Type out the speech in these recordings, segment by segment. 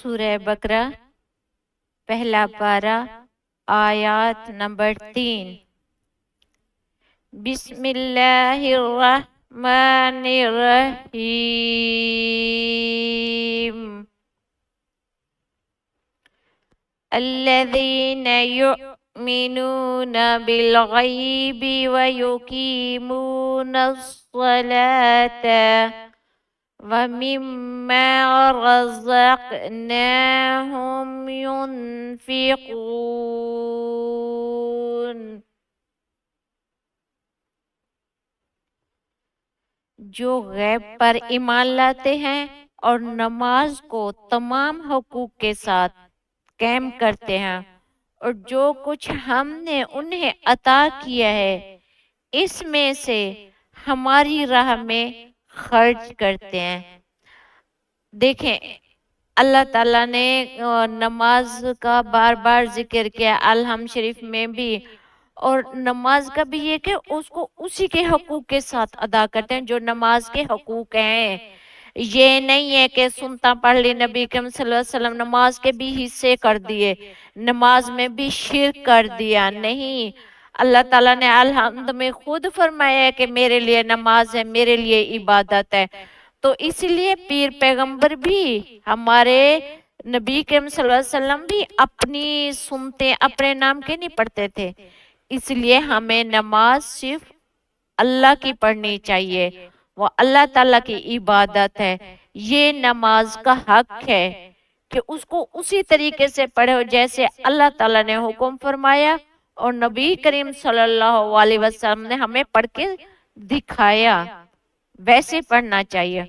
سورہ بقرہ پہلا پارہ آیات نمبر 3۔ بسم اللہ الرحمن الرحیم الذین یؤمنون بالغیب ویقیمون الصلاة وَمِمَّا رَزَقْنَاهُمْ يُنْفِقُونَ۔ جو غیب پر ایمان لاتے ہیں اور نماز کو تمام حقوق کے ساتھ قائم کرتے ہیں اور جو کچھ ہم نے انہیں عطا کیا ہے اس میں سے ہماری راہ میں خرچ کرتے ہیں۔ دیکھیں اللہ تعالیٰ نے نماز کا بار بار ذکر کیا الحم شریف میں بھی، اور نماز کا بھی یہ کہ اس کو اسی کے حقوق کے ساتھ ادا کرتے ہیں جو نماز کے حقوق ہیں۔ یہ نہیں ہے کہ سنتا پڑھ لی نبی کریم صلی اللہ علیہ وسلم نماز کے بھی حصے کر دیے، نماز میں بھی شرک کر دیا، نہیں۔ اللہ تعالیٰ نے الحمد میں خود فرمایا ہے کہ میرے لیے نماز ہے، میرے لیے عبادت ہے۔ تو اس لیے پیر پیغمبر بھی ہمارے نبی کریم صلی اللہ علیہ وسلم بھی اپنی سنتے اپنے نام کے نہیں پڑھتے تھے، اس لیے ہمیں نماز صرف اللہ کی پڑھنی چاہیے، وہ اللہ تعالیٰ کی عبادت ہے۔ یہ نماز کا حق ہے کہ اس کو اسی طریقے سے پڑھو جیسے اللہ تعالیٰ نے حکم فرمایا اور نبی کریم صلی اللہ علیہ وسلم نے ہمیں پڑھ کے دکھایا، ویسے پڑھنا چاہیے۔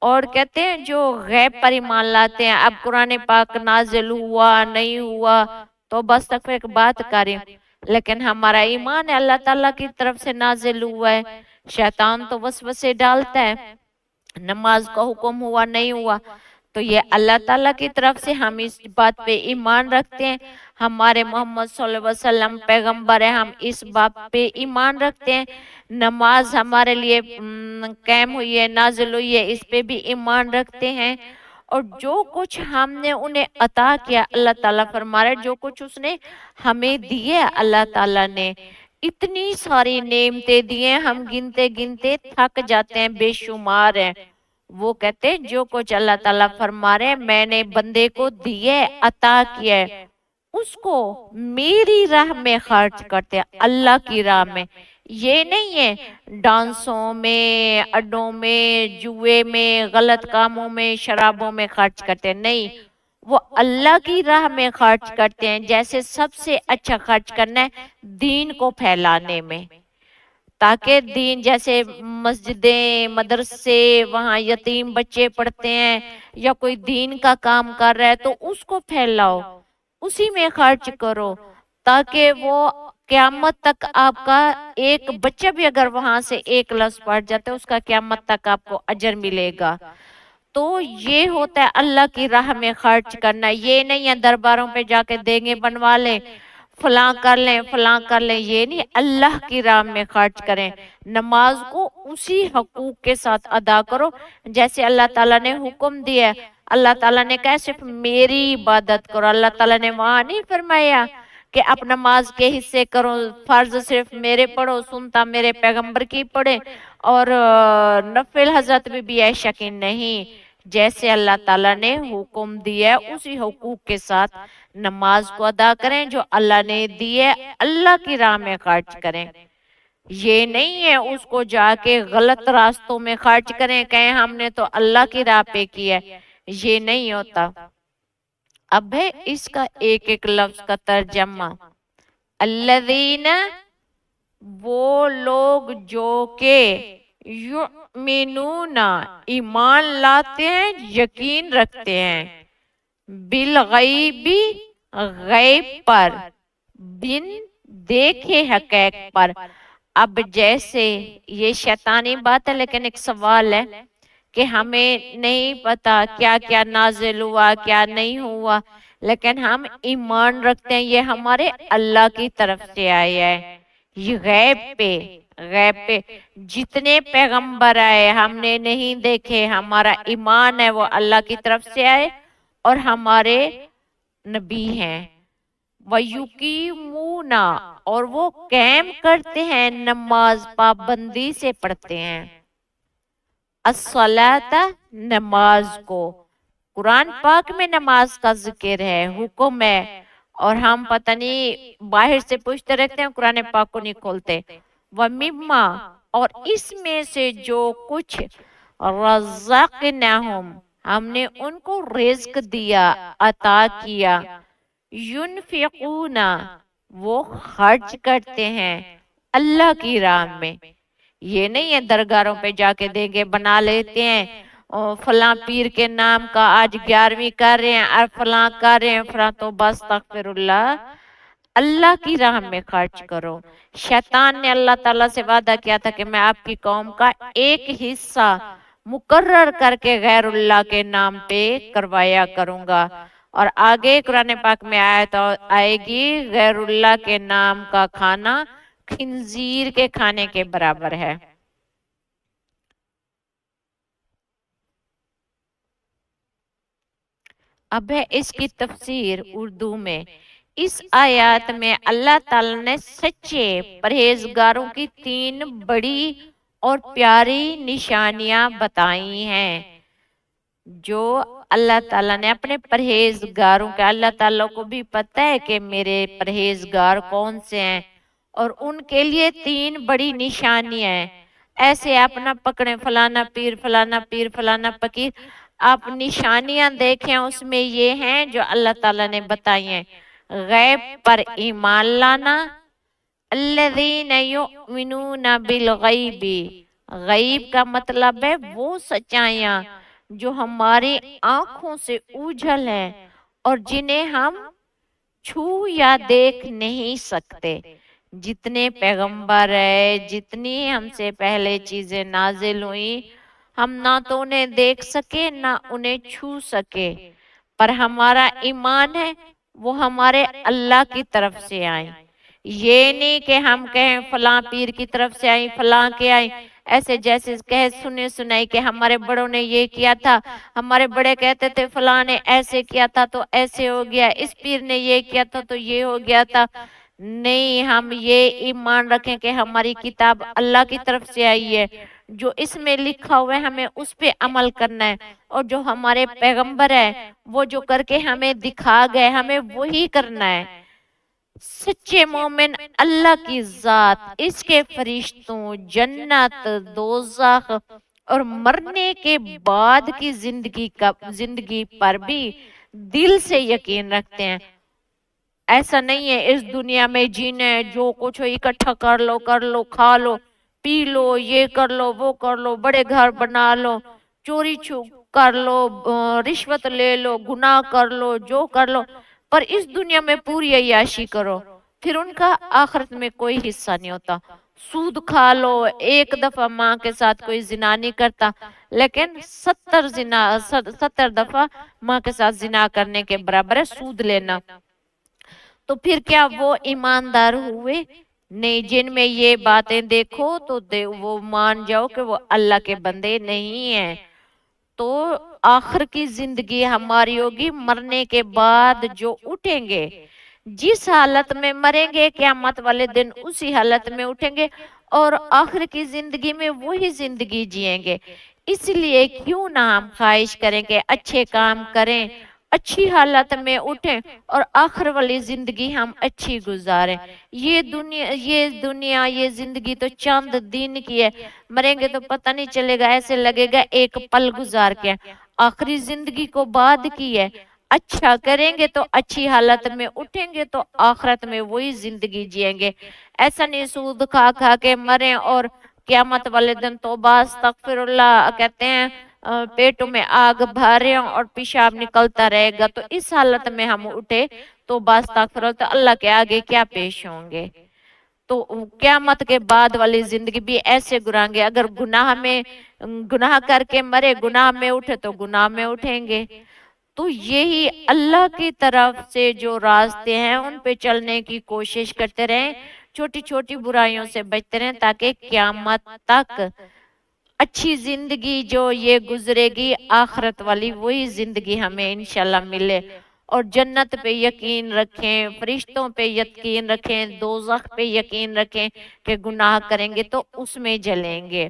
اور کہتے ہیں جو غیب پر ایمان لاتے ہیں، اب قرآن پاک نازل ہوا نہیں ہوا تو بس تک ایک بات کریں، لیکن ہمارا ایمان ہے اللہ تعالیٰ کی طرف سے نازل ہوا ہے۔ شیطان تو وسوسے ڈالتا ہے، نماز کا حکم ہوا نہیں ہوا تو یہ اللہ تعالیٰ کی طرف سے ہم اس بات پہ ایمان رکھتے ہیں۔ ہمارے محمد صلی اللہ علیہ وسلم پیغمبر ہیں، ہم اس بات پہ ایمان رکھتے ہیں۔ نماز ہمارے لیے قائم ہوئی ہے، نازل ہوئی ہے، اس پہ بھی ایمان رکھتے ہیں۔ اور جو کچھ ہم نے انہیں عطا کیا، اللہ تعالیٰ فرما رہے جو کچھ اس نے ہمیں دیے، اللہ تعالیٰ نے اتنی ساری نعمتیں دیے ہم گنتے گنتے تھک جاتے ہیں، بے شمار ہیں۔ وہ کہتے ہیں جو کچھ اللہ تعالیٰ فرما رہے ہیں میں نے بندے کو دیے عطا کیا ہے، اس کو میری راہ میں خرچ کرتے ہیں، اللہ کی راہ میں۔ یہ نہیں ہے ڈانسوں میں، اڈوں میں، جوئے میں، غلط کاموں میں، شرابوں میں خرچ کرتے ہیں، نہیں، وہ اللہ کی راہ میں خرچ کرتے ہیں۔ جیسے سب سے اچھا خرچ کرنا ہے دین کو پھیلانے میں، تاکہ دین جیسے مسجدیں مدرسے وہاں یتیم بچے پڑھتے ہیں یا کوئی دین کا کام کر رہا ہے تو اس کو پھیلاؤ، اسی میں خرچ کرو، تاکہ وہ قیامت تک آپ کا ایک بچہ بھی اگر وہاں سے ایک لفظ پڑھ جاتا ہے اس کا قیامت تک آپ کو اجر ملے گا۔ تو یہ ہوتا ہے اللہ کی راہ میں خرچ کرنا، یہ نہیں ہے درباروں پہ جا کے دیگیں بنوا لیں، فلاں کر لیں فلاں کر لیں، یہ نہیں، اللہ کی راہ میں خرچ کریں۔ نماز کو اسی حقوق کے ساتھ ادا کرو جیسے اللہ تعالیٰ نے حکم دیا ہے۔ اللہ تعالیٰ نے کہا صرف میری عبادت کرو، اللہ تعالیٰ نے وہاں نہیں فرمایا کہ اب نماز کے حصے کرو، فرض صرف میرے پڑھو، سنتا میرے پیغمبر کی پڑھے، اور نفل حضرت بی عائشہ کی نہیں، جیسے اللہ تعالیٰ نے حکم دیا ہے اسی حقوق کے ساتھ نماز کو ادا کریں، جو اللہ نے دیے اللہ کی راہ میں خرچ کریں۔ یہ نہیں ہے اس کو جا کے غلط راستوں میں خرچ کریں، کہیں ہم نے تو اللہ کی راہ پہ کیا ہے، یہ نہیں ہوتا۔ اب ہے اس کا ایک ایک لفظ کا ترجمہ۔ الذین، وہ لوگ جو کہ یؤمنون، ایمان لاتے ہیں، یقین رکھتے ہیں، بالغیب، غیب پر، بن دیکھے حقیق پر۔ اب جیسے یہ شیطانی بات ہے لیکن ایک سوال ہے کہ ہمیں نہیں پتا کیا کیا نازل ہوا کیا نہیں ہوا، لیکن ہم ایمان رکھتے ہیں یہ ہمارے اللہ کی طرف سے آیا ہے۔ یہ غیب پہ جتنے پیغمبر آئے ہم نے نہیں دیکھے، ہمارا ایمان ہے وہ اللہ کی طرف سے آئے और हमारे नबी हैं। वयुकीमूना, और वो कायम करते हैं, नमाज पाबंदी से पढ़ते हैं। अस्सलाता, नमाज को। कुरान पाक में नमाज का जिक्र है, हुक्म है, और हम पता नहीं बाहर से पूछते रहते हैं, कुरान पाक को नहीं खोलते। वमिम्मा, और इसमें से जो कुछ रज़क़नाहुम, हमने उनको रिज्क दिया, अता किया, युनफिकूना, वो खर्च करते हैं अल्लाह की राह में। ये नहीं है दरगाहों पे जाके देंगे बना लेते हैं, और फलां पीर के नाम का आज 11वीं कर रहे हैं और फलां कर रहे हैं फलां, तो बस तकफिरुल्लाह, अल्लाह की राह में खर्च करो। शैतान ने अल्लाह ताला से वादा किया था कि मैं आपकी कौम का एक हिस्सा मुकर्रर करके गैरुल्लाह के नाम पे करवाया करूंगा। और आगे कुरान पाक में आयत आएगी, गैरुल्लाह के नाम का खाना खिंजीर के खाने के बराबर है। अब है इसकी तफसीर उर्दू में। इस आयत में अल्लाह ताला ने सच्चे परहेजगारों की 3 बड़ी और प्यारी निशानियां बताई हैं, जो अल्लाह ताला ने अपने परहेजगारों के, अल्लाह ताला को भी पता है कि मेरे परहेजगार कौन से हैं, और उनके लिए 3 बड़ी निशानियां हैं। ऐसे आप ना पकड़े फलाना पीर फलाना पीर फलाना फकीर, आप निशानियां देखें, उसमें ये हैं जो अल्लाह ताला ने बताई हैं। गैब पर ईमान लाना, अल्लज़ीना युमिनूना बिल गैबी, गैब का मतलब है वो सच्चाइयां जो हमारी आंखों से ओझल हैं और जिन्हें हम छू या देख नहीं सकते। जितने पैगंबर है, जितनी हमसे पहले चीजें नाजिल हुई, हम ना तो उन्हें देख सके ना उन्हें छू सके, पर हमारा ईमान है वो हमारे अल्लाह की तरफ से आए। ये नहीं कि हम कहें फलां पीर की तरफ से आई फलां के आई, ऐसे जैसे कहे सुने सुनाई कि हमारे बड़ों ने ये किया था, हमारे बड़े कहते थे फलां ने ऐसे किया था तो ऐसे हो गया, इस पीर ने ये किया था तो ये हो गया था। नहीं, हम ये ईमान रखें कि हमारी किताब अल्लाह की तरफ से आई है, जो इसमें लिखा हुआ है हमें उस पे अमल करना है, और जो हमारे पैगंबर है वो जो करके हमें दिखा गए हमें वही करना है। सच्चे मोमिन अल्लाह की जात, इसके फरिश्तों, जन्नत, दोज़ख और मरने के बाद की जिंदगी पर भी दिल से यकीन रखते हैं। ऐसा नहीं है इस दुनिया में जीने जो कुछ हो इकट्ठा कर लो खा लो पी लो, ये कर लो वो कर लो, बड़े घर बना लो, चोरी छू कर लो, रिश्वत ले लो, गुनाह कर लो, जो कर लो, पर इस दुनिया में पूरी अय्याशी करो, फिर उनका आखिरत में कोई हिस्सा नहीं होता। सूद खा लो, एक दफा माँ के साथ कोई जिना नहीं करता, लेकिन 70 दफा माँ के साथ जिना करने के बराबर है सूद लेना। तो फिर क्या वो ईमानदार हुए? नहीं, जिनमें ये बातें देखो तो वो मान जाओ कि वो अल्लाह के बंदे नहीं हैं। तो आखिर की जिंदगी हमारी होगी मरने के बाद जो उठेंगे, जिस हालत में मरेंगे क़यामत वाले दिन उसी हालत में उठेंगे और आखिर की जिंदगी में वही जिंदगी जिएंगे। इसलिए क्यों ना हम ख्वाहिश करें कि अच्छे काम करें, अच्छी हालत में उठें और आखिर वाली जिंदगी हम अच्छी गुजारें। ये दुनिया ये जिंदगी तो चंद दिन की है, मरेंगे तो पता नहीं चलेगा, ऐसे लगेगा एक पल गुजार के। आखिरी जिंदगी को बाद की है, अच्छा करेंगे तो अच्छी हालत में उठेंगे तो आखिरत में वही जिंदगी जिएंगे। ऐसा नहीं सूद खा खा के मरे और क़यामत वाले दिन तौबा अस्तगफिरुल्लाह कहते हैं, पेटों में आग भरे और पेशाब निकलता रहेगा, तो इस हालत में हम उठे तो बस अस्तगफिरुल्लाह, तो अल्लाह के आगे क्या पेश होंगे। तो क़यामत के बाद वाली जिंदगी भी ऐसे गुजारेंगे। अगर गुनाह करके मरे, गुनाह में उठे तो गुनाह में उठेंगे। तो यही अल्लाह की तरफ से जो रास्ते हैं उन पे चलने की कोशिश करते रहें, छोटी छोटी बुराइयों से बचते रहें, ताकि क़यामत तक अच्छी जिंदगी जो ये गुजरेगी आखिरत वाली, वही जिंदगी हमें इंशाल्लाह मिले। और जन्नत पे यकीन रखें, फरिश्तों पे यकीन रखें, दोज़ख पे यकीन रखें कि गुनाह करेंगे तो उसमें जलेंगे,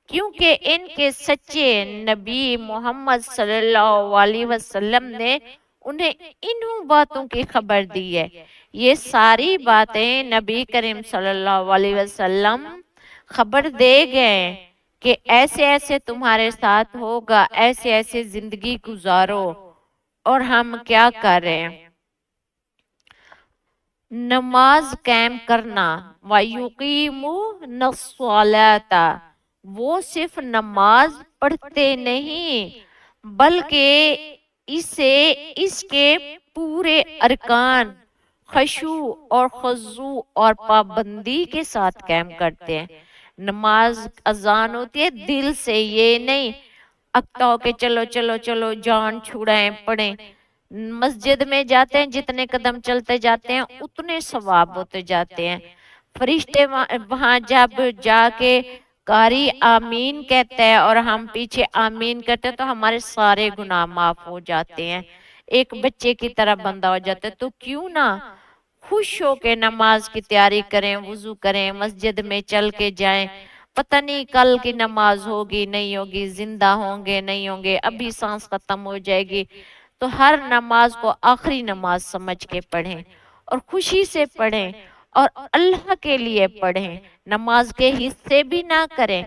क्योंकि इनके सच्चे नबी मोहम्मद सल्लल्लाहु अलैहि वसल्लम ने उन्हें इन्हीं बातों की खबर दी है। ये सारी बातें नबी करीम सल्लल्लाहु अलैहि वसल्लम खबर दे गए कि ऐसे ऐसे तुम्हारे साथ होगा, ऐसे ऐसे जिंदगी गुजारो। और हम क्या कर रहे हैं? नमाज कायम करना, वयुकीमु नस्सलाता, वो सिर्फ नमाज पढ़ते नहीं बल्कि इसे इसके पूरे अरकान खशू और खजू और पाबंदी के साथ कायम करते हैं। नमाज अजान होती है दिल से, ये नहीं अक्ता हो के चलो चलो चलो जान छुड़ाएं पढ़ें। मस्जिद में जाते हैं, जितने कदम चलते जाते हैं उतने सवाब होते जाते हैं। फरिश्ते वहां जब जाके कारी आमीन कहते हैं और हम पीछे आमीन करते हैं तो हमारे सारे गुनाह माफ हो जाते हैं, एक बच्चे की तरह बंदा हो जाता है। तो क्यों ना खुश हो के नमाज की तैयारी करें, वुजू करें, मस्जिद में चल के जाएं। पता नहीं कल की नमाज होगी नहीं होगी, जिंदा होंगे नहीं होंगे, अभी सांस खत्म हो जाएगी। तो हर नमाज को आखिरी नमाज समझ के पढ़ें और खुशी से पढ़ें और अल्लाह के लिए पढ़ें। नमाज के हिस्से भी ना करें,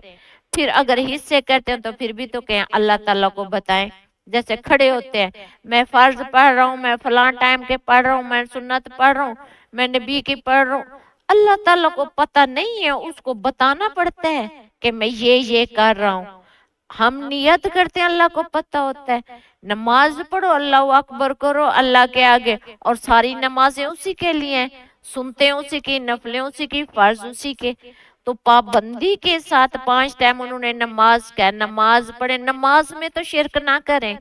फिर अगर हिस्से करते हैं तो फिर भी तो कहें अल्लाह ताला को बताएं। जैसे खड़े होते हैं, मैं फर्ज पढ़ रहा हूँ, मैं फलां टाइम के पढ़ रहा हूँ, मैं सुन्नत पढ़ रहा हूँ, मैं नबी की पढ़ रहा हूँ। अल्लाह ताला को पता नहीं है, उसको बताना पड़ता है कि मैं ये कर रहा हूँ। हम नियत करते हैं, अल्लाह को पता होता है। नमाज पढ़ो, अल्लाह अकबर करो अल्लाह के आगे, और सारी नमाजें उसी के लिए हैं, सुनते हैं उसी की, नफलें उसी की, फर्ज उसी के। तो पाबंदी के साथ 5 टाइम उन्होंने नमाज का नमाज पढ़े। नमाज में तो शिरक ना करें,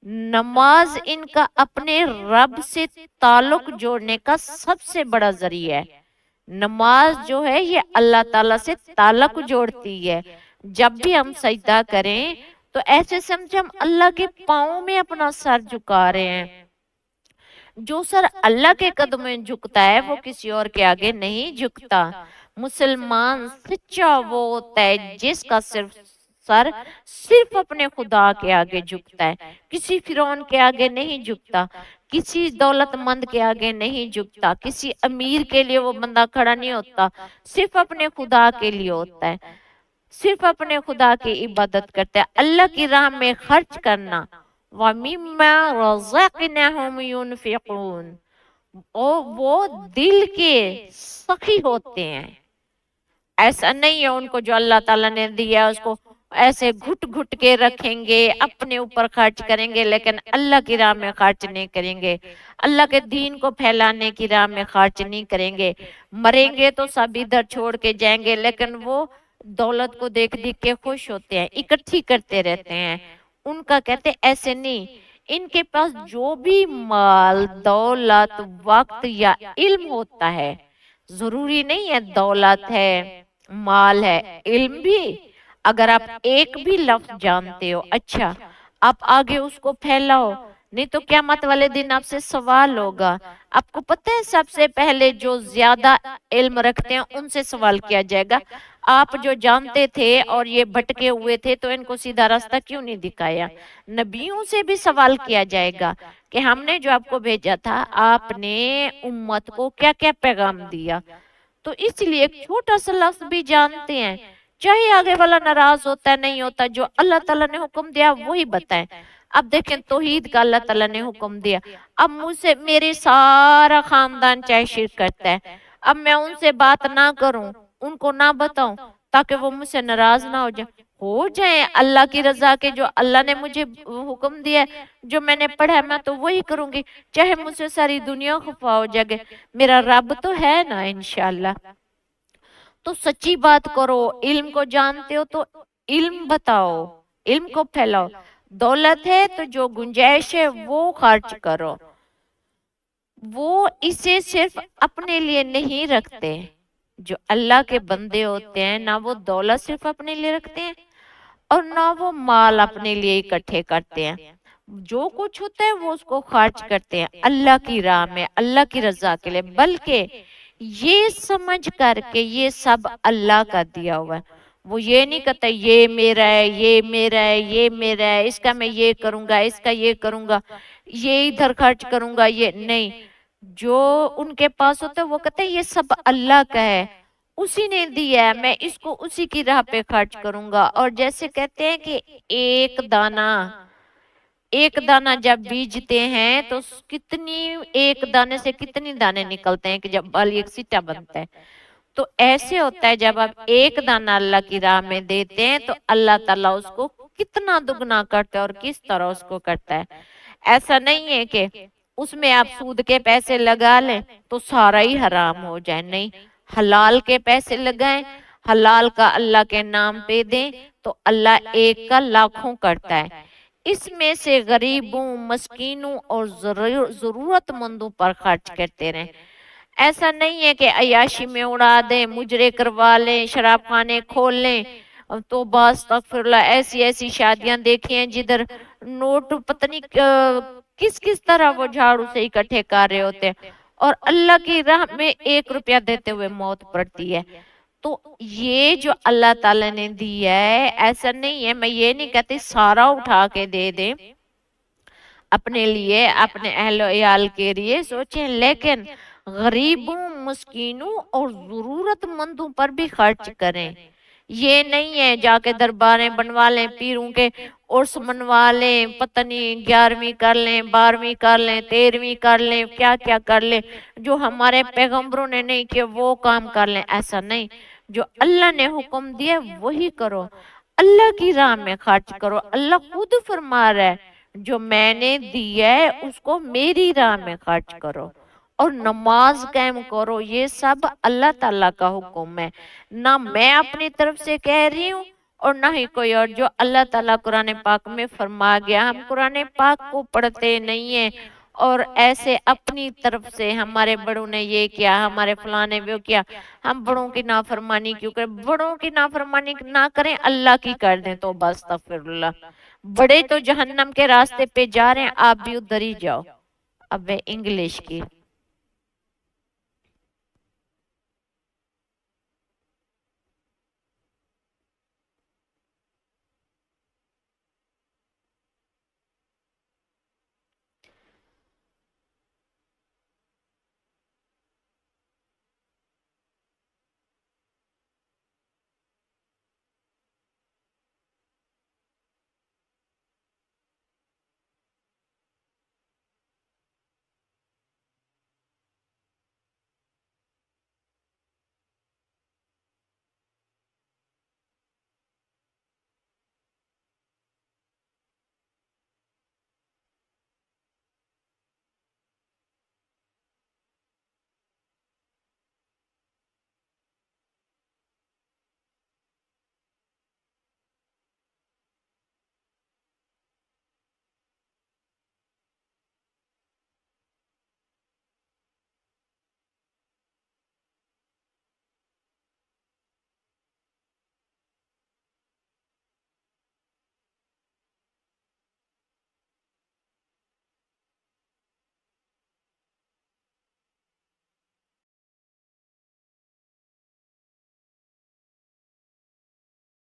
नमाज इनका अपने रब से ताल्लुक जोड़ने का सबसे बड़ा जरिया है। नमाज जो है ये अल्लाह ताला से ताल्लुक जोड़ती है। जब भी हम सजदा करें तो ऐसे समझे हम अल्लाह के पाँव में अपना सर झुका रहे हैं। जो सर अल्लाह के कदम में झुकता है वो किसी और के आगे नहीं झुकता। मुसलमान सच्चा वो होता है जिसका सर सिर्फ अपने खुदा के आगे झुकता है, किसी फिरौन के आगे नहीं झुकता, किसी दौलतमंद के आगे नहीं झुकता, किसी अमीर के लिए वो बंदा खड़ा नहीं होता, सिर्फ अपने खुदा के लिए होता है, सिर्फ अपने खुदा की इबादत करता है। अल्लाह की राह में खर्च करना, वमिम्मा रज़क़नाहुम युनफ़िक़ून, और वो दिल के सखी होते हैं। ऐसा नहीं है उनको जो अल्लाह ताला ने दिया उसको ऐसे घुट घुट के रखेंगे, अपने ऊपर खर्च करेंगे लेकिन अल्लाह की राह में खर्च नहीं करेंगे, अल्लाह के दीन को फैलाने की राह में खर्च नहीं करेंगे। मरेंगे तो सब इधर छोड़ के जाएंगे, लेकिन वो दौलत को देख देख के खुश होते हैं, इकट्ठी करते रहते हैं। उनका कहते ऐसे नहीं, इनके पास जो भी माल दौलत वक्त या इल्म होता है, जरूरी नहीं है दौलत है माल है, इल्म भी, अगर आप एक भी लफ्ज जानते हो अच्छा आप आगे उसको फैलाओ, नहीं तो क़यामत वाले दिन आपसे सवाल होगा। आपको पता है सबसे पहले जो ज्यादा इल्म रखते हैं उनसे सवाल किया जाएगा, आप जो जानते थे और ये भटके हुए थे तो इनको सीधा रास्ता क्यों नहीं दिखाया। नबियों से भी सवाल किया जाएगा कि हमने जो आपको भेजा था आपने उम्मत को क्या क्या पैगाम दिया। तो इसलिए एक छोटा सा लफ्ज भी जानते हैं, चाहे आगे वाला नाराज होता है नहीं होता, जो अल्लाह ताला ने हुक्म दिया वही बताएं। अब देखें तौहीद का अल्लाह ताला ने हुक्म दिया, अब मुझसे मेरे सारा खानदान चाहे शिरक करता है, अब मैं उनसे बात ना करूं, उनको ना बताऊं ताकि वो मुझसे नाराज ना हो जाए अल्लाह की रजा के, जो अल्लाह ने मुझे हुक्म दिया है, जो मैंने पढ़ा है मैं तो वही करूंगी, चाहे मुझसे सारी दुनिया खफा हो जाए, मेरा रब तो है ना इंशाल्लाह। तो सच्ची बात करो, इल्म को जानते हो तो इल्म बताओ, इल्म को फैलाओ। दौलत है तो जो गुंजाइश है वो खर्च करो, वो इसे सिर्फ अपने लिए नहीं रखते। जो अल्लाह के बंदे होते हैं ना वो दौलत सिर्फ अपने लिए रखते हैं, और ना वो माल अपने लिए इकट्ठे करते हैं। जो कुछ होता है वो उसको खर्च करते हैं अल्लाह की राह में, अल्लाह की रजा के लिए, बल्कि ये समझ करके ये सब अल्लाह का दिया हुआ है। वो ये नहीं कहता ये मेरा है, ये मेरा है, ये मेरा है, इसका मैं ये करूंगा, इसका ये करूंगा, ये इधर खर्च करूंगा, ये नहीं। जो उनके पास होता है वो कहते हैं ये सब अल्लाह का है, उसी ने दिया है, मैं इसको उसी की राह पे खर्च करूंगा। और जैसे कहते हैं कि एक दाना जब बीजते हैं तो कितनी, एक दाने से कितनी दाने निकलते हैं कि जब बल एक सिट्टा बनता है। तो ऐसे होता है जब आप एक दाना अल्लाह की राह में देते हैं तो अल्लाह ताला उसको कितना दुगना करता है और किस तरह उसको करता है। ऐसा नहीं है कि उसमें आप सूद के पैसे लगा लें तो सारा ही हराम हो जाए, नहीं। हलाल के पैसे लगाएं, हलाल का अल्लाह के नाम पे दें तो अल्लाह एक का लाखों करता है। इसमें से गरीबों, मस्कीनों और जरूरतमंदों पर खर्च करते रहें। ऐसा नहीं है कि अयाशी में उड़ा दें, मुजरे करवा लें, शराब खाने खोल लें। तो बस अस्तगफिरुल्लाह, ऐसी ऐसी शादियां देखी हैं जिधर नोट पता नहीं किस किस तरह वो झाड़ू से इकट्ठे कर रहे होते हैं और अल्लाह की राह में 1 रुपया देते हुए मौत पड़ती है। तो ये जो अल्लाह ताला ने दिया है, ऐसा नहीं है, मैं ये नहीं कहती सारा उठा के दे दे अपने लिए, अपने अहल याल के लिए सोचें, लेकिन गरीबों, मस्कीनों और जरूरतमंदों पर भी खर्च करें। ये नहीं है जाके दरबारें बनवा लें, पीरों के उर्स मनवा लें, पता नहीं 11वीं कर लें, 12वीं कर लें, 13वीं कर लें, क्या क्या कर लें, जो हमारे पैगंबरों ने नहीं किया वो काम कर लें। ऐसा नहीं, जो अल्लाह ने हुक्म दिया वही करो, अल्लाह की राह में खर्च करो। अल्लाह खुद फरमा रहा है जो मैंने दिया है उसको मेरी राह में खर्च करो और नमाज कायम करो। ये सब अल्लाह ताला का हुक्म है, ना मैं अपनी तरफ से कह रही हूँ और ना ही कोई और। जो अल्लाह ताला कुरान पाक में फरमा गया, हम कुरान पाक को पढ़ते नहीं है और ऐसे अपनी तरफ से हमारे बड़ों ने ये किया, हमारे फलाने वो किया, हम बड़ों की नाफरमानी क्यों करें। बड़ों की नाफरमानी ना करें, अल्लाह की कर दें तो बस अस्तगफिरुल्लाह। बड़े तो जहन्नम के रास्ते पे जा रहे हैं, आप भी उधर ही जाओ। अब इंग्लिश की